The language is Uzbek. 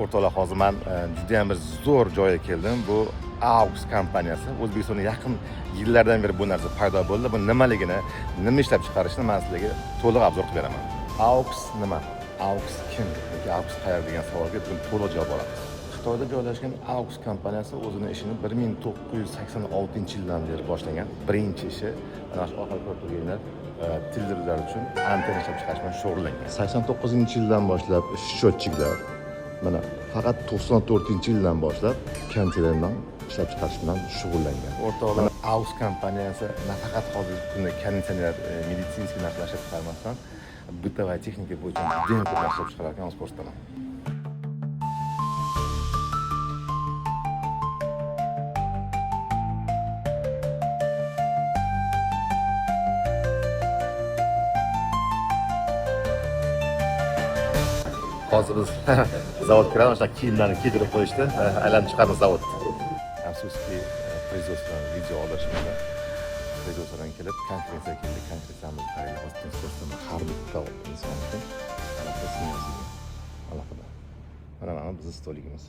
O'rtoqlar, hozir men juda ham bir zo'r joyga keldim. Bu AUX kompaniyasi. O'zbekistonda yaqin yillardan beri bu narsa paydo bo'ldi. Bu nimaligini, nima ishlab chiqarishni men sizlarga to'liq obzor qilib beraman. AUX nima? AUX kim? Yoki AUX qayerda degan savolga bugun to'liq javob olamiz. Xitoyda joylashgan AUX kompaniyasi o'zining ishini 1986-yildan beri boshlagan. Birinchi ishi mana shu orqa ko'rib turganlar televizorlar uchun antenna ishlab chiqarish bilan shug'ullangan. 89-yildan boshlab счетчикlar, mana faqat 94-yildan boshlab konteynerdan ishlab chiqarish bilan shug'ullangan. O'rtoqlar, AUX kompaniyasi nafaqat hozirgi kunda konditsioner, meditsinskiy narsalar ishlab chiqarmasdan bытовая texnika bo'yicha juda ham ko'p narsa ishlab chiqarayotgan o'zbekistonda. Hozir biz zavod kiramiz, o'sha kiyimlarni kiydirib qo'yishdi, aylanib chiqamiz zavod. Afsuski, производствоdan video olishmadi. Производствоdan kelib, konferensiyaga keldik. Konferensiyamiz tayyorlab hozir har bitta inson uchun alohida smenasiga alohida. Mana bizning stoligimiz.